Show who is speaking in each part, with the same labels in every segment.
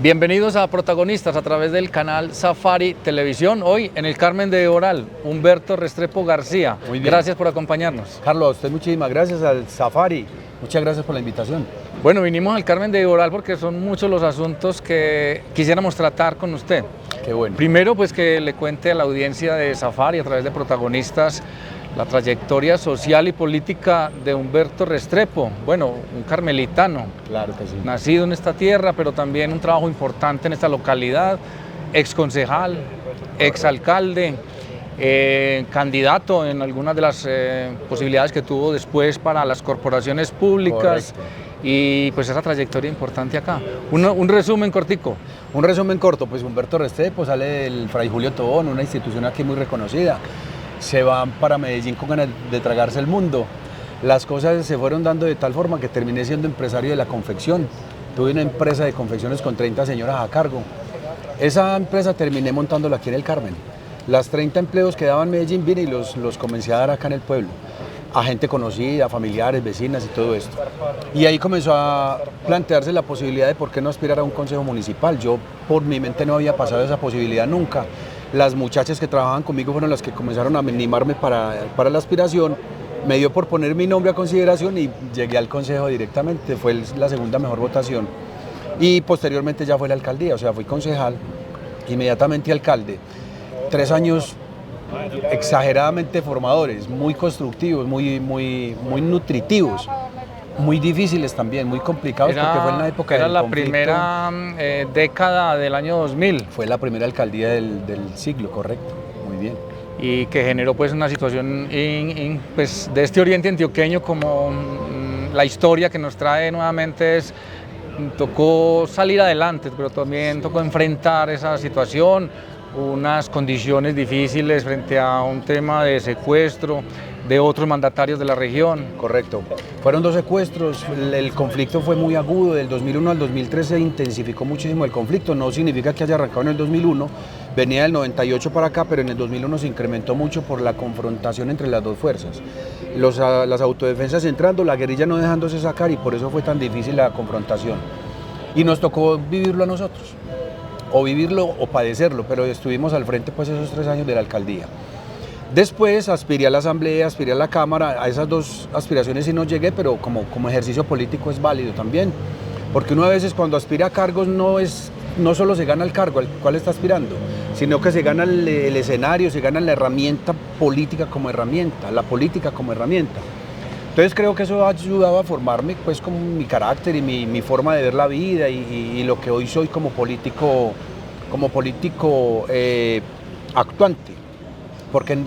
Speaker 1: Bienvenidos a Protagonistas a través del canal Safari Televisión. Hoy en el Carmen de Oral, Humberto Restrepo García.
Speaker 2: Muy bien.
Speaker 1: Gracias por acompañarnos.
Speaker 2: Carlos, a usted muchísimas gracias al Safari. Muchas gracias por la invitación.
Speaker 1: Bueno, vinimos al Carmen de Oral porque son muchos los asuntos que quisiéramos tratar con usted.
Speaker 2: Qué bueno.
Speaker 1: Primero, pues que le cuente a la audiencia de Safari a través de Protagonistas la trayectoria social y política de Humberto Restrepo. Bueno, un carmelitano.
Speaker 2: Claro que sí.
Speaker 1: Nacido en esta tierra, pero también un trabajo importante en esta localidad, exconcejal, exalcalde, candidato en algunas de las posibilidades que tuvo después para las corporaciones públicas.
Speaker 2: Correcto.
Speaker 1: Y pues esa trayectoria importante acá. Un resumen cortico.
Speaker 2: Un resumen corto, pues Humberto Restrepo sale del Fray Julio Tobón, una institución aquí muy reconocida. Se van para Medellín con ganas de tragarse el mundo. Las cosas se fueron dando de tal forma que terminé siendo empresario de la confección. Tuve una empresa de confecciones con 30 señoras a cargo. Esa empresa terminé montándola aquí en el Carmen. Las 30 empleos que daba en Medellín vine y los comencé a dar acá en el pueblo. A gente conocida, familiares, vecinas y todo esto. Y ahí comenzó a plantearse la posibilidad de por qué no aspirar a un consejo municipal. Yo por mi mente no había pasado esa posibilidad nunca. Las muchachas que trabajaban conmigo fueron las que comenzaron a animarme para la aspiración. Me dio por poner mi nombre a consideración y llegué al consejo directamente. Fue la segunda mejor votación. Y posteriormente ya fue la alcaldía, o sea, fui concejal, inmediatamente alcalde. 3 años exageradamente formadores, muy constructivos, muy nutritivos, muy difíciles también, muy complicados, porque fue en la época del conflicto.
Speaker 1: Era la primera década del año 2000.
Speaker 2: Fue la primera alcaldía del siglo, correcto, muy bien.
Speaker 1: Y que generó pues una situación pues, de este oriente antioqueño, como la historia que nos trae nuevamente es, tocó salir adelante, pero también tocó enfrentar esa situación, unas condiciones difíciles frente a un tema de secuestro de otros mandatarios de la región.
Speaker 2: Correcto. Fueron 2 secuestros, el conflicto fue muy agudo, del 2001 al 2013 se intensificó muchísimo el conflicto, no significa que haya arrancado en el 2001, venía del 98 para acá, pero en el 2001 se incrementó mucho por la confrontación entre las dos fuerzas. Las autodefensas entrando, la guerrilla no dejándose sacar y por eso fue tan difícil la confrontación. Y nos tocó vivirlo a nosotros, o vivirlo o padecerlo, pero estuvimos al frente pues esos 3 años de la alcaldía. Después aspiré a la asamblea, aspiré a la cámara, a esas 2 aspiraciones sí no llegué, pero como ejercicio político es válido también, porque uno a veces cuando aspira a cargos no solo se gana el cargo al cual está aspirando, sino que se gana el escenario, se gana la herramienta política como herramienta, la política como herramienta. Entonces creo que eso ha ayudado a formarme pues como mi carácter y mi forma de ver la vida y lo que hoy soy como político actuante, porque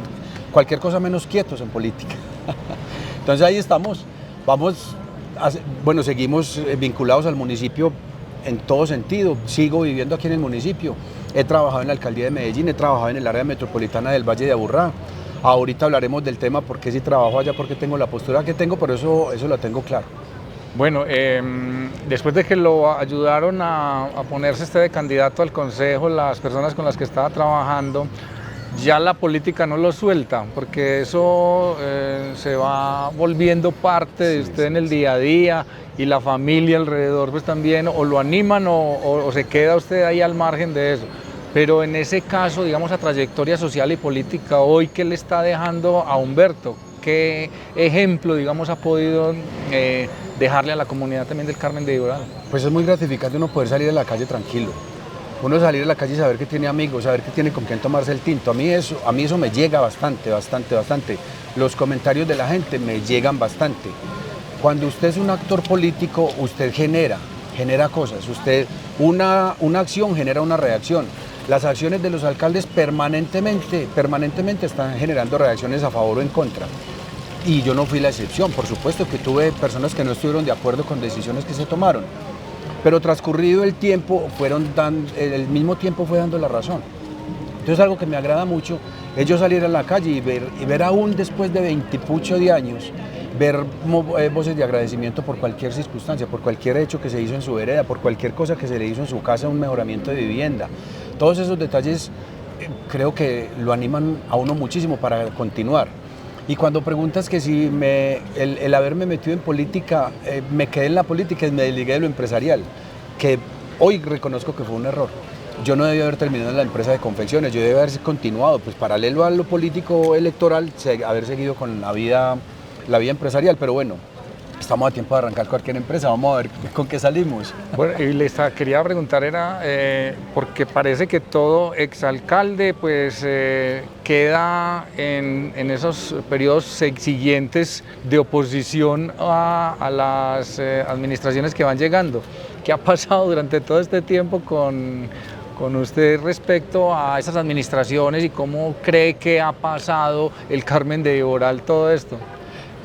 Speaker 2: cualquier cosa menos quietos en política. Entonces ahí estamos, seguimos vinculados al municipio en todo sentido, sigo viviendo aquí en el municipio, he trabajado en la alcaldía de Medellín, he trabajado en el área metropolitana del Valle de Aburrá. Ahorita hablaremos del tema, por qué si trabajo allá, por qué tengo la postura que tengo, pero eso lo tengo claro.
Speaker 1: Bueno, después de que lo ayudaron a ponerse de candidato al consejo, las personas con las que estaba trabajando, ya la política no lo suelta, porque eso se va volviendo parte de usted en el día a día y la familia alrededor pues también, o lo animan o se queda usted ahí al margen de eso. Pero en ese caso, digamos, la trayectoria social y política hoy, ¿qué le está dejando a Humberto? ¿Qué ejemplo, digamos, ha podido dejarle a la comunidad también del Carmen de Oral?
Speaker 2: Pues es muy gratificante uno poder salir a la calle tranquilo. Uno salir a la calle y saber que tiene amigos, saber que tiene con quién tomarse el tinto. A mí eso me llega bastante. Los comentarios de la gente me llegan bastante. Cuando usted es un actor político, usted genera cosas. Una acción genera una reacción. Las acciones de los alcaldes permanentemente están generando reacciones a favor o en contra. Y yo no fui la excepción, por supuesto que tuve personas que no estuvieron de acuerdo con decisiones que se tomaron. Pero transcurrido el tiempo, el mismo tiempo fue dando la razón. Entonces algo que me agrada mucho es yo salir a la calle y ver aún después de 20 y pucho de años, ver voces de agradecimiento por cualquier circunstancia, por cualquier hecho que se hizo en su vereda, por cualquier cosa que se le hizo en su casa, un mejoramiento de vivienda. Todos esos detalles creo que lo animan a uno muchísimo para continuar. Y cuando preguntas que si el haberme metido en política, me quedé en la política y me desligué de lo empresarial, que Hoy reconozco que fue un error. Yo no debí haber terminado en la empresa de confecciones, yo debí haber continuado, pues paralelo a lo político electoral, haber seguido con la vida empresarial, pero bueno, estamos a tiempo de arrancar cualquier empresa, vamos a ver con qué salimos.
Speaker 1: Bueno, y les quería preguntar, porque parece que todo exalcalde pues queda en esos periodos siguientes de oposición a las administraciones que van llegando. ¿Qué ha pasado durante todo este tiempo con usted respecto a esas administraciones y cómo cree que ha pasado el Carmen de Viboral todo esto?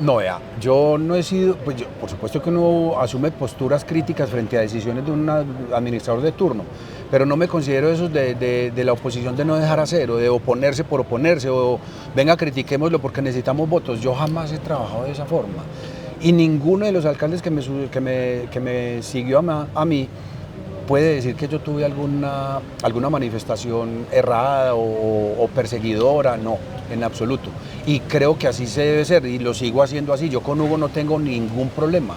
Speaker 2: No, vea, yo no he sido, pues por supuesto que uno asume posturas críticas frente a decisiones de un administrador de turno, pero no me considero esos de la oposición de no dejar hacer o de oponerse por oponerse o venga critiquémoslo porque necesitamos votos. Yo jamás he trabajado de esa forma y ninguno de los alcaldes que me siguió a mí puede decir que yo tuve alguna manifestación errada o perseguidora, no, en absoluto. Y creo que así se debe ser y lo sigo haciendo así. Yo con Hugo no tengo ningún problema.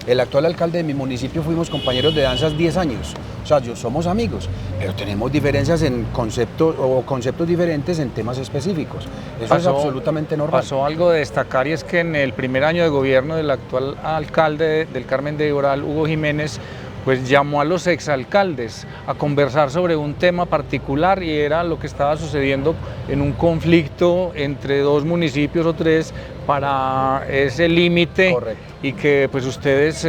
Speaker 2: El actual alcalde de mi municipio fuimos compañeros de danzas 10 años. O sea, somos amigos, pero tenemos diferencias en conceptos diferentes en temas específicos. Eso es absolutamente normal.
Speaker 1: Pasó algo de destacar y es que en el primer año de gobierno del actual alcalde del Carmen de Viboral, Hugo Jiménez, pues llamó a los exalcaldes a conversar sobre un tema particular y era lo que estaba sucediendo en un conflicto entre dos municipios o tres para ese límite.
Speaker 2: Correcto.
Speaker 1: Y que pues ustedes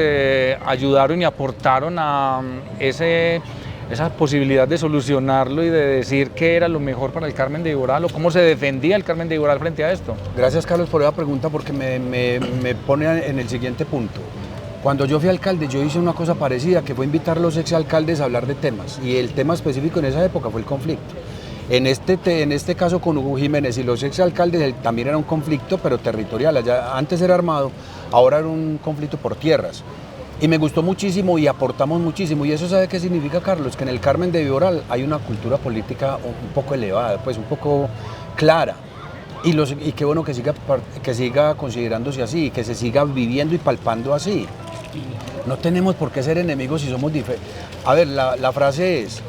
Speaker 1: ayudaron y aportaron a esa posibilidad de solucionarlo y de decir qué era lo mejor para el Carmen de Viboral o cómo se defendía el Carmen de Viboral frente a esto.
Speaker 2: Gracias, Carlos, por esa pregunta porque me pone en el siguiente punto. Cuando yo fui alcalde, yo hice una cosa parecida, que fue invitar a los exalcaldes a hablar de temas, y el tema específico en esa época fue el conflicto. En este caso con Hugo Jiménez y los exalcaldes también era un conflicto, pero territorial. Antes era armado, ahora era un conflicto por tierras. Y me gustó muchísimo y aportamos muchísimo. ¿Y eso sabe qué significa, Carlos? Que en el Carmen de Viboral hay una cultura política un poco elevada, pues un poco clara. Y qué bueno que siga considerándose así, y que se siga viviendo y palpando así. No tenemos por qué ser enemigos si somos diferentes. A ver, la frase es,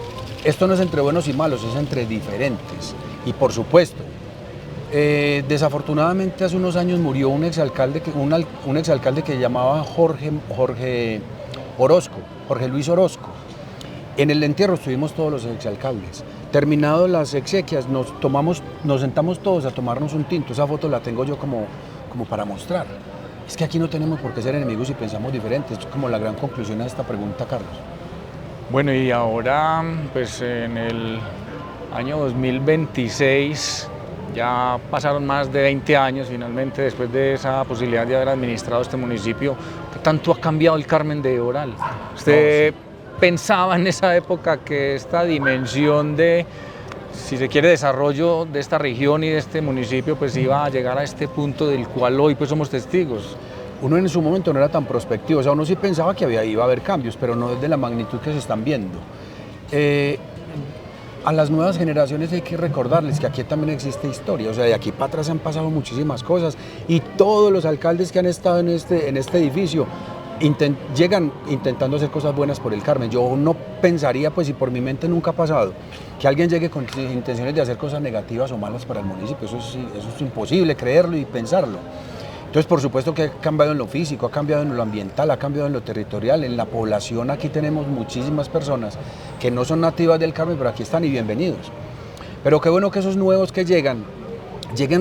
Speaker 2: esto no es entre buenos y malos, es entre diferentes. Y por supuesto, desafortunadamente hace unos años murió un exalcalde que llamaba Jorge Luis Orozco. En el entierro estuvimos todos los exalcaldes. Terminado las exequias, nos sentamos todos a tomarnos un tinto. Esa foto la tengo yo como para mostrar. Es que aquí no tenemos por qué ser enemigos y pensamos diferentes. Es como la gran conclusión de esta pregunta, Carlos.
Speaker 1: Bueno, y ahora, pues en el año 2026, ya pasaron más de 20 años finalmente después de esa posibilidad de haber administrado este municipio. ¿Qué tanto ha cambiado el Carmen de Viboral? ¿Usted pensaba en esa época que esta dimensión de, si se quiere, desarrollo de esta región y de este municipio, pues iba a llegar a este punto del cual hoy pues somos testigos?
Speaker 2: Uno en su momento no era tan prospectivo, o sea, uno sí pensaba que iba a haber cambios, pero no de la magnitud que se están viendo. A las nuevas generaciones hay que recordarles que aquí también existe historia, o sea, de aquí para atrás han pasado muchísimas cosas y todos los alcaldes que han estado en este edificio llegan intentando hacer cosas buenas por el Carmen. Yo no pensaría, pues, y por mi mente nunca ha pasado, que alguien llegue con intenciones de hacer cosas negativas o malas para el municipio. Eso es imposible creerlo y pensarlo. Entonces, por supuesto que ha cambiado en lo físico, ha cambiado en lo ambiental, ha cambiado en lo territorial, en la población. Aquí tenemos muchísimas personas que no son nativas del Carmen, pero aquí están y bienvenidos. Pero qué bueno que esos nuevos que lleguen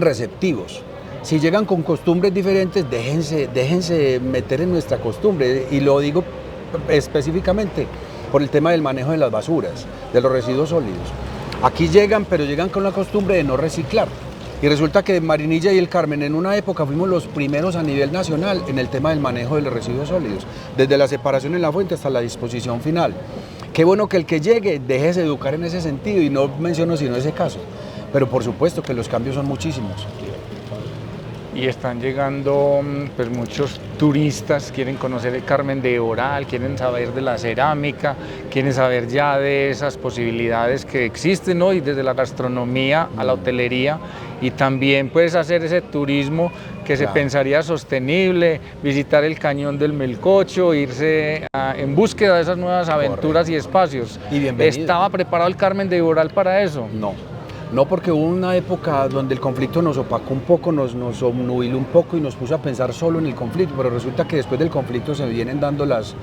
Speaker 2: receptivos. Si llegan con costumbres diferentes, déjense meter en nuestra costumbre. Y lo digo específicamente por el tema del manejo de las basuras, de los residuos sólidos. Aquí llegan, pero llegan con la costumbre de no reciclar. Y resulta que Marinilla y el Carmen en una época fuimos los primeros a nivel nacional en el tema del manejo de los residuos sólidos, desde la separación en la fuente hasta la disposición final. Qué bueno que el que llegue deje de educar en ese sentido y no menciono sino ese caso. Pero por supuesto que los cambios son muchísimos.
Speaker 1: y están llegando pues muchos turistas, quieren conocer el Carmen de Oral, quieren saber de la cerámica, quieren saber ya de esas posibilidades que existen hoy, desde la gastronomía a la hotelería, y también pues hacer ese turismo que se pensaría sostenible, visitar el cañón del Melcocho, irse en búsqueda de esas nuevas aventuras y espacios.
Speaker 2: Y bienvenido.
Speaker 1: ¿Estaba preparado el Carmen de Oral para eso?
Speaker 2: No, porque hubo una época donde el conflicto nos opacó un poco, nos obnubiló un poco y nos puso a pensar solo en el conflicto, pero resulta que después del conflicto se vienen dando las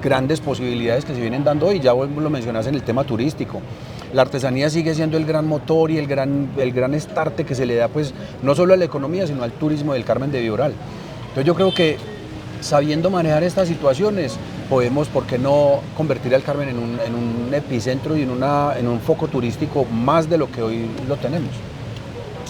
Speaker 2: grandes posibilidades que se vienen dando hoy. Ya vos lo mencionás en el tema turístico. La artesanía sigue siendo el gran motor y el gran estarte que se le da, pues, no solo a la economía, sino al turismo del Carmen de Oral. Entonces yo creo que sabiendo manejar estas situaciones, podemos, ¿por qué no convertir al Carmen en un epicentro y en un foco turístico más de lo que hoy lo tenemos?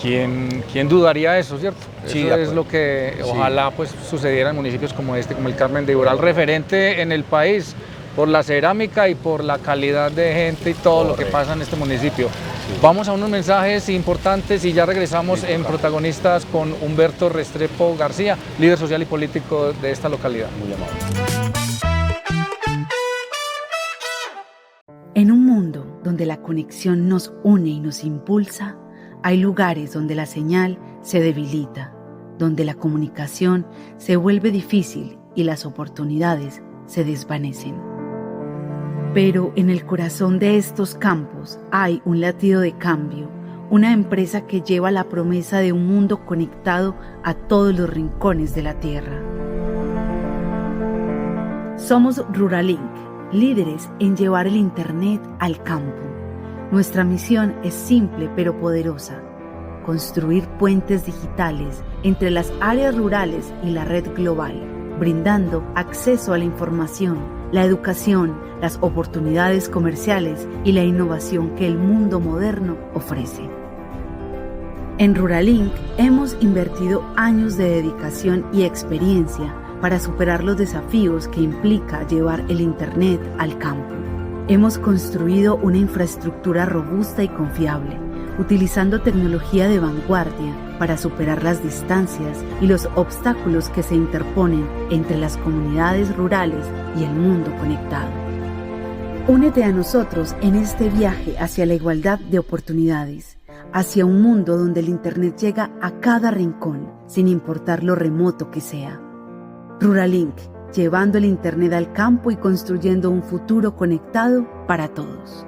Speaker 1: ¿Quién dudaría eso, cierto?
Speaker 2: Sí,
Speaker 1: eso es lo que ojalá pues sucediera en municipios como este, como el Carmen de Oral, referente en el país por la cerámica y por la calidad de gente y todo lo que pasa en este municipio. Vamos a unos mensajes importantes y ya regresamos en Protagonistas con Humberto Restrepo García, líder social y político de esta localidad.
Speaker 2: Muy amable.
Speaker 3: En un mundo donde la conexión nos une y nos impulsa, hay lugares donde la señal se debilita, donde la comunicación se vuelve difícil y las oportunidades se desvanecen. Pero en el corazón de estos campos hay un latido de cambio, una empresa que lleva la promesa de un mundo conectado a todos los rincones de la tierra. Somos Ruralink, líderes en llevar el Internet al campo. Nuestra misión es simple pero poderosa: construir puentes digitales entre las áreas rurales y la red global, brindando acceso a la información, la educación, las oportunidades comerciales y la innovación que el mundo moderno ofrece. En Ruralink hemos invertido años de dedicación y experiencia para superar los desafíos que implica llevar el Internet al campo. Hemos construido una infraestructura robusta y confiable, utilizando tecnología de vanguardia para superar las distancias y los obstáculos que se interponen entre las comunidades rurales y el mundo conectado. Únete a nosotros en este viaje hacia la igualdad de oportunidades, hacia un mundo donde el Internet llega a cada rincón, sin importar lo remoto que sea. Ruralink, llevando el Internet al campo y construyendo un futuro conectado para todos.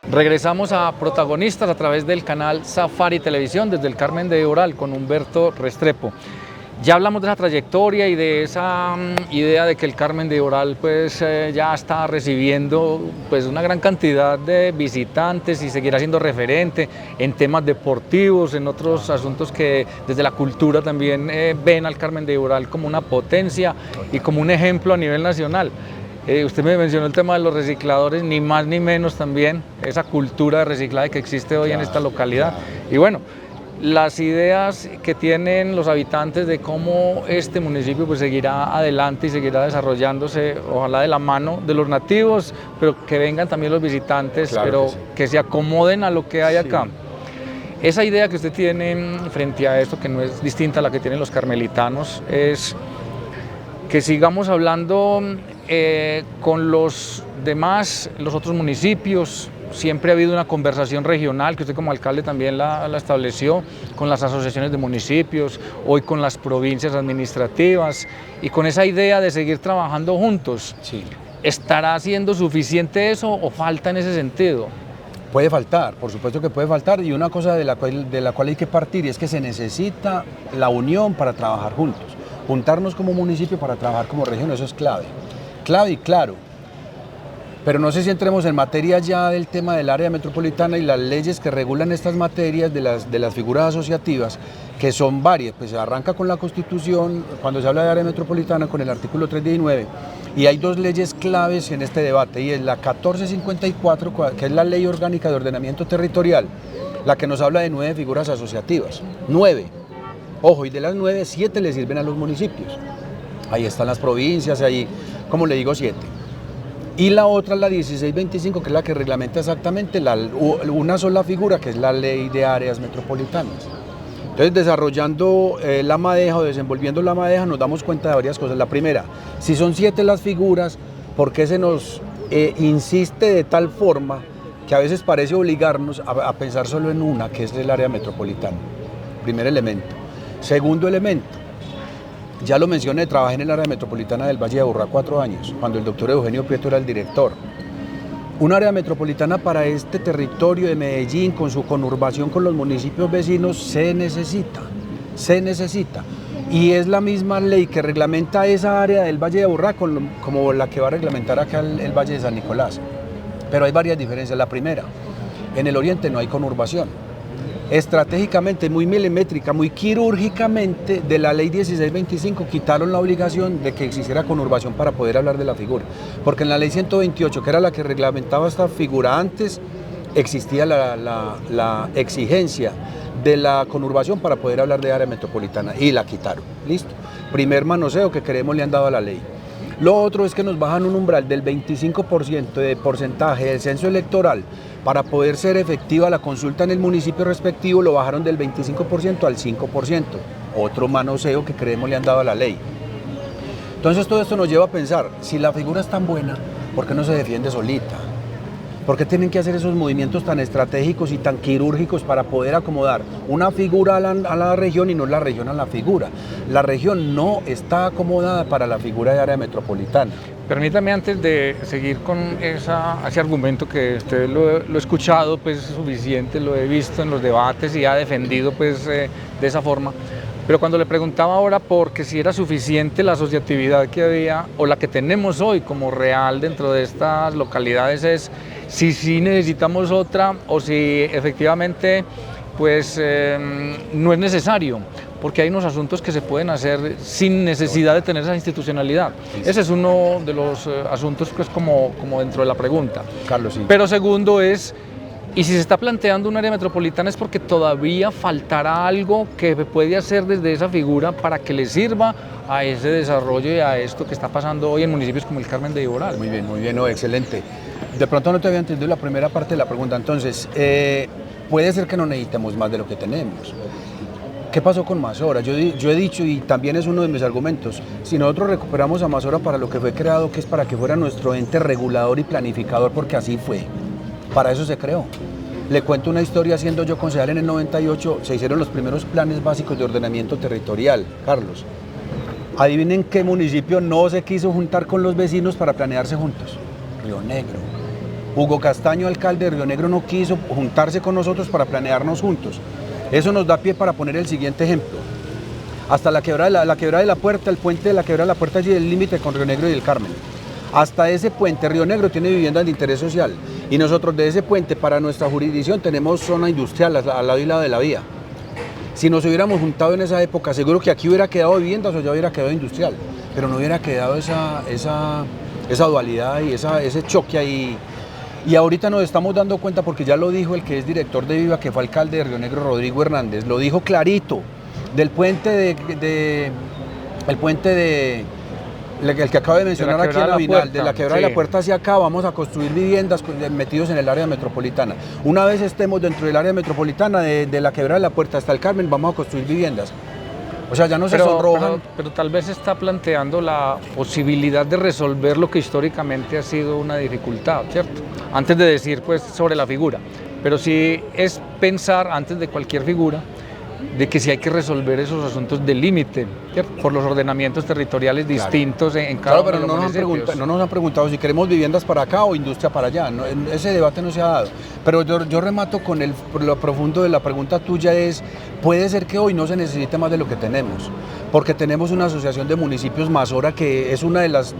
Speaker 1: Regresamos a Protagonistas a través del canal Safari Televisión desde el Carmen de Oral con Humberto Restrepo. Ya hablamos de esa trayectoria y de esa idea de que el Carmen de Oral pues ya está recibiendo pues una gran cantidad de visitantes y seguirá siendo referente en temas deportivos, en otros asuntos que desde la cultura también ven al Carmen de Oral como una potencia y como un ejemplo a nivel nacional. Usted me mencionó el tema de los recicladores, ni más ni menos también esa cultura de reciclaje que existe hoy en esta localidad. Y bueno, las ideas que tienen los habitantes de cómo este municipio pues seguirá adelante y seguirá desarrollándose, ojalá de la mano de los nativos, pero que vengan también los visitantes, pero que se acomoden a lo que hay acá. Esa idea que usted tiene frente a esto, que no es distinta a la que tienen los carmelitanos, es que sigamos hablando con los demás, los otros municipios. Siempre ha habido una conversación regional, que usted como alcalde también la estableció, con las asociaciones de municipios, hoy con las provincias administrativas, y con esa idea de seguir trabajando juntos.
Speaker 2: Sí.
Speaker 1: ¿Estará siendo suficiente eso o falta en ese sentido?
Speaker 2: Puede faltar, por supuesto que puede faltar, y una cosa de la cual hay que partir y es que se necesita la unión para trabajar juntos. Juntarnos como municipio para trabajar como región, eso es clave y claro. Pero no sé si entremos en materia ya del tema del área metropolitana y las leyes que regulan estas materias de las figuras asociativas, que son varias. Pues se arranca con la Constitución, cuando se habla de área metropolitana, con el artículo 319, y hay dos leyes claves en este debate, y es la 1454, que es la Ley Orgánica de Ordenamiento Territorial, la que nos habla de 9 figuras asociativas. 9. Ojo, y de las 9, 7 le sirven a los municipios. Ahí están las provincias, ahí, como le digo, 7. Y la otra es la 1625, que es la que reglamenta exactamente una sola figura, que es la Ley de Áreas Metropolitanas. Entonces, desarrollando la madeja o desenvolviendo la madeja, nos damos cuenta de varias cosas. La primera, si son 7 las figuras, ¿por qué se nos insiste de tal forma que a veces parece obligarnos a pensar solo en una, que es el área metropolitana? Primer elemento. Segundo elemento, ya lo mencioné, trabajé en el área metropolitana del Valle de Aburrá 4 años, cuando el doctor Eugenio Prieto era el director. Un área metropolitana para este territorio de Medellín, con su conurbación con los municipios vecinos, se necesita. Y es la misma ley que reglamenta esa área del Valle de Aburrá como la que va a reglamentar acá el Valle de San Nicolás. Pero hay varias diferencias. La primera, en el oriente no hay conurbación. Estratégicamente, muy milimétrica, muy quirúrgicamente, de la ley 1625 quitaron la obligación de que existiera conurbación para poder hablar de la figura, porque en la ley 128, que era la que reglamentaba esta figura antes, existía la exigencia de la conurbación para poder hablar de área metropolitana, y la quitaron. Listo. Primer manoseo que queremos le han dado a la ley. Lo otro es que nos bajan un umbral del 25% de porcentaje del censo electoral para poder ser efectiva la consulta en el municipio respectivo, lo bajaron del 25% al 5%. Otro manoseo que creemos le han dado a la ley. Entonces todo esto nos lleva a pensar, si la figura es tan buena, ¿por qué no se defiende solita? ¿Por qué tienen que hacer esos movimientos tan estratégicos y tan quirúrgicos para poder acomodar una figura a la región y no la región a la figura? La región no está acomodada para la figura de área metropolitana.
Speaker 1: Permítame, antes de seguir con ese argumento que usted lo he escuchado, pues es suficiente, lo he visto en los debates y ha defendido pues de esa forma. Pero cuando le preguntaba ahora por que si era suficiente la asociatividad que había o la que tenemos hoy como real dentro de estas localidades, es si sí necesitamos otra o si efectivamente pues no es necesario, porque hay unos asuntos que se pueden hacer sin necesidad de tener esa institucionalidad. Sí. Ese es uno de los asuntos pues como dentro de la pregunta.
Speaker 2: Carlos, sí.
Speaker 1: Pero segundo es, y si se está planteando un área metropolitana es porque todavía faltará algo que puede hacer desde esa figura para que le sirva a ese desarrollo y a esto que está pasando hoy en municipios como el Carmen de Iboral.
Speaker 2: Muy bien, no, excelente. De pronto no te había entendido la primera parte de la pregunta, entonces, puede ser que no necesitemos más de lo que tenemos. ¿Qué pasó con Mazora? Yo he dicho, y también es uno de mis argumentos, si nosotros recuperamos a Mazora para lo que fue creado, que es para que fuera nuestro ente regulador y planificador, porque así fue, para eso se creó. Le cuento una historia, siendo yo concejal en el 98, se hicieron los primeros planes básicos de ordenamiento territorial, Carlos. Adivinen qué municipio no se quiso juntar con los vecinos para planearse juntos. Río Negro. Hugo Castaño, alcalde de Río Negro, no quiso juntarse con nosotros para planearnos juntos. Eso nos da pie para poner el siguiente ejemplo. Hasta la quebrada de la Puerta, el puente de la quebrada de la Puerta, allí el límite con Río Negro y el Carmen. Hasta ese puente, Río Negro tiene viviendas de interés social, y nosotros de ese puente para nuestra jurisdicción tenemos zona industrial al lado y lado de la vía. Si nos hubiéramos juntado en esa época, seguro que aquí hubiera quedado viviendas o ya hubiera quedado industrial, pero no hubiera quedado esa dualidad y ese choque ahí. Y ahorita nos estamos dando cuenta, porque ya lo dijo el que es director de Viva, que fue alcalde de Río Negro, Rodrigo Hernández, lo dijo clarito, del puente el que acabo de mencionar aquí en Avinal, de la quebrada de la Puerta hacia acá, vamos a construir viviendas metidos en el área metropolitana. Una vez estemos dentro del área metropolitana, de la quebrada de la Puerta hasta el Carmen, vamos a construir viviendas. O sea, ya no se sonrojan.
Speaker 1: Pero tal vez está planteando la posibilidad de resolver lo que históricamente ha sido una dificultad, ¿cierto? Antes de decir pues sobre la figura, pero sí es pensar antes de cualquier figura de que sí hay que resolver esos asuntos de límite, por los ordenamientos territoriales distintos en cada uno de los municipios.
Speaker 2: No nos han preguntado si queremos viviendas para acá o industria para allá, no, ese debate no se ha dado. Pero yo remato con lo profundo de la pregunta tuya, es, puede ser que hoy no se necesite más de lo que tenemos, porque tenemos una asociación de municipios, Mazora, que es una de las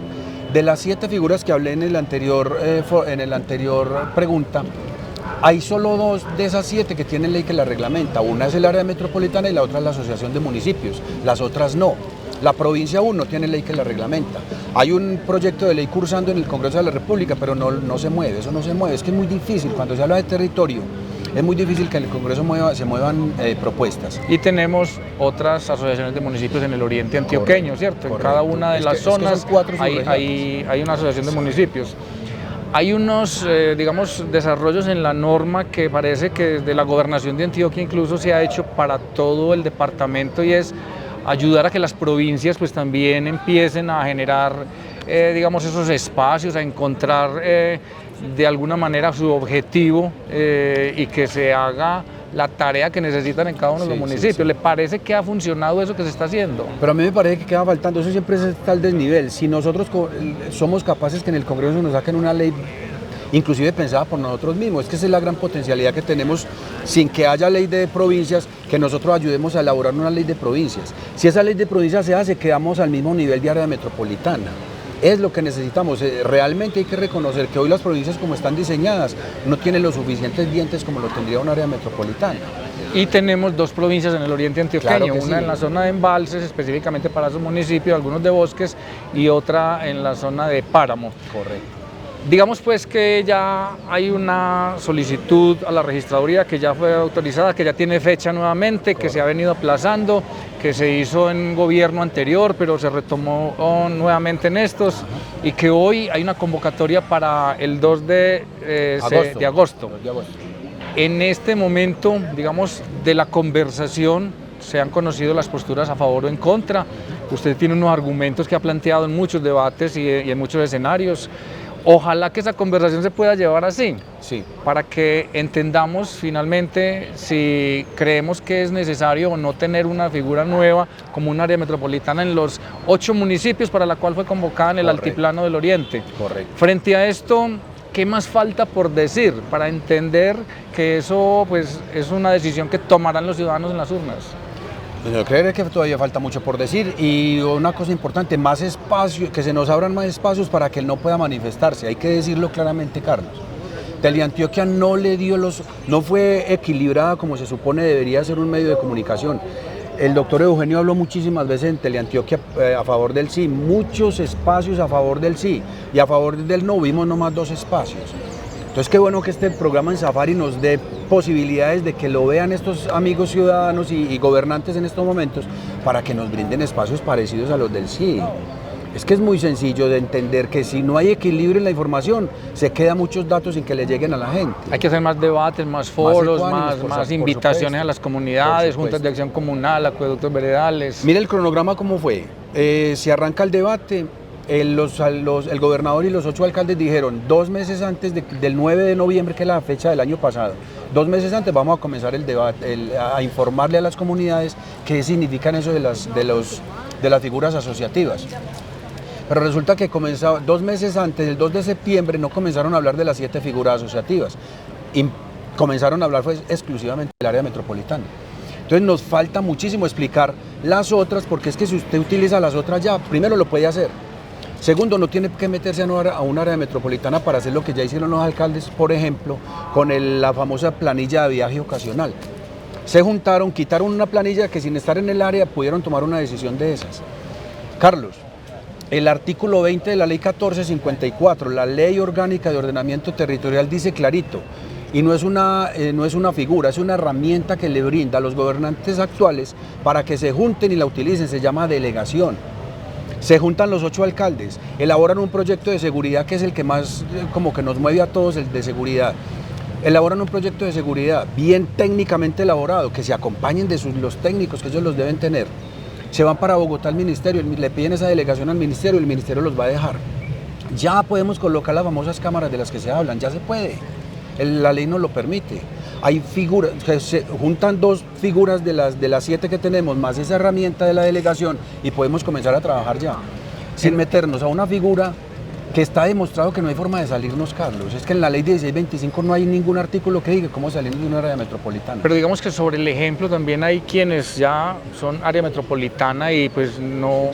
Speaker 2: 7 figuras que hablé en la anterior pregunta. Hay solo 2 de esas 7 que tienen ley que la reglamenta. Una es el área metropolitana y la otra es la asociación de municipios. Las otras no. La provincia 1 tiene ley que la reglamenta. Hay un proyecto de ley cursando en el Congreso de la República, pero no se mueve, eso no se mueve. Es que es muy difícil, cuando se habla de territorio, es muy difícil que en el Congreso se muevan propuestas.
Speaker 1: Y tenemos otras asociaciones de municipios en el oriente antioqueño, ¿cierto? Correcto. En cada una de las zonas hay una asociación de municipios. Hay unos, digamos, desarrollos en la norma que parece que desde la Gobernación de Antioquia incluso se ha hecho para todo el departamento, y es ayudar a que las provincias pues también empiecen a generar, digamos, esos espacios, a encontrar de alguna manera su objetivo, y que se haga la tarea que necesitan en cada uno de los municipios. ¿Le parece que ha funcionado eso que se está haciendo?
Speaker 2: Pero a mí me parece que queda faltando, eso siempre está al desnivel. Si nosotros somos capaces que en el Congreso nos saquen una ley, inclusive pensada por nosotros mismos, es que esa es la gran potencialidad que tenemos, sin que haya ley de provincias, que nosotros ayudemos a elaborar una ley de provincias. Si esa ley de provincias se hace, quedamos al mismo nivel de área metropolitana. Es lo que necesitamos. Realmente hay que reconocer que hoy las provincias, como están diseñadas, no tienen los suficientes dientes como lo tendría un área metropolitana.
Speaker 1: Y tenemos dos provincias en el oriente antioqueño,
Speaker 2: Claro que
Speaker 1: una
Speaker 2: sí.
Speaker 1: en la zona de embalses, específicamente para esos municipios, algunos de bosques, y otra en la zona de páramo.
Speaker 2: Correcto.
Speaker 1: Digamos pues que ya hay una solicitud a la registraduría que ya fue autorizada, que ya tiene fecha nuevamente, que se ha venido aplazando, que se hizo en gobierno anterior, pero se retomó nuevamente en estos, y que hoy hay una convocatoria para el 2 de agosto. En este momento, digamos, de la conversación se han conocido las posturas a favor o en contra. Usted tiene unos argumentos que ha planteado en muchos debates y en muchos escenarios. Ojalá que esa conversación se pueda llevar así,
Speaker 2: Sí.
Speaker 1: para que entendamos finalmente si creemos que es necesario o no tener una figura nueva como un área metropolitana en los 8 municipios para la cual fue convocada en el
Speaker 2: Correcto.
Speaker 1: Altiplano del Oriente.
Speaker 2: Correcto.
Speaker 1: Frente a esto, ¿qué más falta por decir para entender que eso pues, es una decisión que tomarán los ciudadanos en las urnas?
Speaker 2: Yo creo que todavía falta mucho por decir, y una cosa importante, más espacio, que se nos abran más espacios para que él no pueda manifestarse. Hay que decirlo claramente, Carlos. Teleantioquia no fue equilibrada como se supone debería ser un medio de comunicación. El doctor Eugenio habló muchísimas veces en Teleantioquia a favor del sí, muchos espacios a favor del sí, y a favor del no vimos nomás 2 espacios. Entonces qué bueno que este programa en Safari nos dé posibilidades de que lo vean estos amigos ciudadanos y gobernantes en estos momentos, para que nos brinden espacios parecidos a los del sí. Es que es muy sencillo de entender que si no hay equilibrio en la información, se quedan muchos datos sin que le lleguen a la gente.
Speaker 1: Hay que hacer más debates, más foros,
Speaker 2: ecuánimes,
Speaker 1: más
Speaker 2: por
Speaker 1: invitaciones
Speaker 2: supuesto.
Speaker 1: a las comunidades,
Speaker 2: Por
Speaker 1: juntas de acción comunal, acueductos veredales.
Speaker 2: Mire el cronograma cómo fue. Se arranca el debate. El gobernador y los 8 alcaldes dijeron 2 meses antes del 9 de noviembre, que es la fecha del año pasado, 2 meses antes vamos a comenzar el debate, a informarle a las comunidades qué significan eso de las figuras asociativas. Pero resulta que 2 meses antes, el 2 de septiembre, no comenzaron a hablar de las 7 figuras asociativas, y comenzaron a hablar pues, exclusivamente del área metropolitana. Entonces nos falta muchísimo explicar las otras, porque es que si usted utiliza las otras ya, primero lo puede hacer. Segundo, no tiene que meterse a un área metropolitana para hacer lo que ya hicieron los alcaldes, por ejemplo, con la famosa planilla de viaje ocasional. Se juntaron, quitaron una planilla que sin estar en el área pudieron tomar una decisión de esas. Carlos, el artículo 20 de la ley 1454, la ley orgánica de ordenamiento territorial, dice clarito, y no es una figura, es una herramienta que le brinda a los gobernantes actuales para que se junten y la utilicen, se llama delegación. Se juntan los 8 alcaldes, elaboran un proyecto de seguridad que es el que más como que nos mueve a todos, el de seguridad. Elaboran un proyecto de seguridad bien técnicamente elaborado, que se acompañen de los técnicos que ellos los deben tener. Se van para Bogotá al ministerio, le piden esa delegación al ministerio y el ministerio los va a dejar. Ya podemos colocar las famosas cámaras de las que se hablan, ya se puede. La ley nos lo permite. Hay figuras, se juntan 2 figuras de las 7 que tenemos, más esa herramienta de la delegación, y podemos comenzar a trabajar ya, sin meternos a una figura que está demostrado que no hay forma de salirnos, Carlos. Es que en la ley 1625 no hay ningún artículo que diga cómo salir de una área metropolitana.
Speaker 1: Pero digamos que sobre el ejemplo también hay quienes ya son área metropolitana y pues no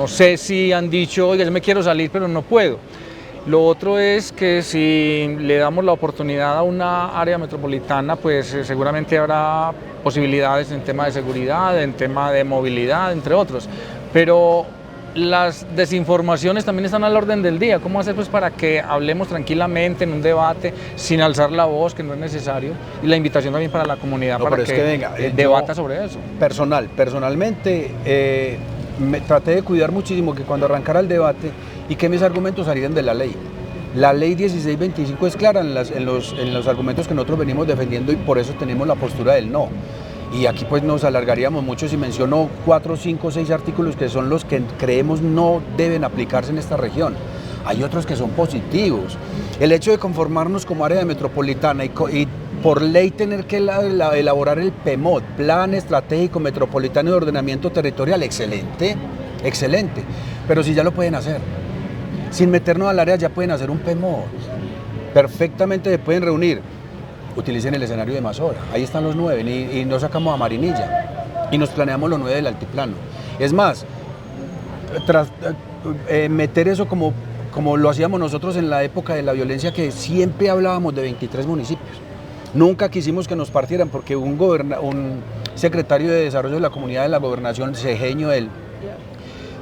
Speaker 1: sé si han dicho, oiga, yo me quiero salir pero no puedo. Lo otro es que si le damos la oportunidad a una área metropolitana, pues seguramente habrá posibilidades en tema de seguridad, en tema de movilidad, entre otros. Pero las desinformaciones también están al orden del día. ¿Cómo hacer pues para que hablemos tranquilamente en un debate sin alzar la voz, que no es necesario? Y la invitación también para la comunidad para que debata sobre eso.
Speaker 2: Personalmente, me traté de cuidar muchísimo que cuando arrancara el debate y que mis argumentos salieran de la ley. La ley 1625 es clara en los argumentos que nosotros venimos defendiendo y por eso tenemos la postura del no. Y aquí pues nos alargaríamos mucho si menciono 4, 5, 6 artículos que son los que creemos no deben aplicarse en esta región. Hay otros que son positivos. El hecho de conformarnos como área metropolitana y por ley tener que elaborar el PEMOT, Plan Estratégico Metropolitano de Ordenamiento Territorial, excelente, excelente. Pero si ya lo pueden hacer, sin meternos al área ya pueden hacer un PEMOT. Perfectamente se pueden reunir. Utilicen el escenario de Mazora, ahí están los 9 y nos sacamos a Marinilla y nos planeamos los 9 del altiplano. Es más, meter eso como lo hacíamos nosotros en la época de la violencia, que siempre hablábamos de 23 municipios. Nunca quisimos que nos partieran porque un secretario de Desarrollo de la Comunidad de la Gobernación, cejeño él,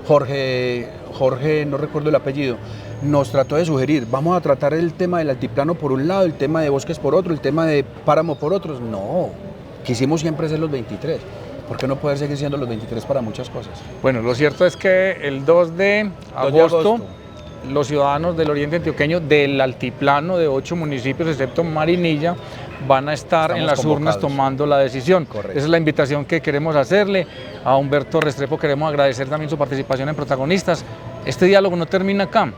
Speaker 2: Jorge, no recuerdo el apellido, nos trató de sugerir, vamos a tratar el tema del altiplano por un lado, el tema de bosques por otro, el tema de páramo por otro. No, quisimos siempre ser los 23. ¿Por qué no poder seguir siendo los 23 para muchas cosas?
Speaker 1: Bueno, lo cierto es que el 2 de agosto, los ciudadanos del oriente antioqueño del altiplano de 8 municipios, excepto Marinilla, van a estar en las urnas tomando la decisión.
Speaker 2: Correcto.
Speaker 1: Esa es la invitación que queremos hacerle. A Humberto Restrepo queremos agradecer también su participación en Protagonistas. Este diálogo no termina acá.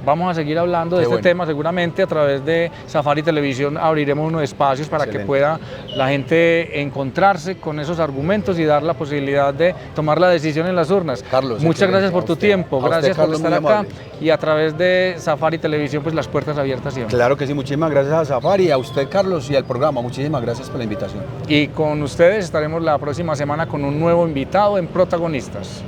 Speaker 1: Vamos a seguir hablando de este tema, seguramente a través de Safari Televisión abriremos unos espacios para que pueda la gente encontrarse con esos argumentos y dar la posibilidad de tomar la decisión en las urnas.
Speaker 2: Carlos,
Speaker 1: muchas gracias por tu tiempo, gracias por estar acá y a través de Safari Televisión pues las puertas abiertas siempre.
Speaker 2: Claro que sí, muchísimas gracias a Safari, a usted Carlos y al programa, muchísimas gracias por la invitación.
Speaker 1: Y con ustedes estaremos la próxima semana con un nuevo invitado en Protagonistas.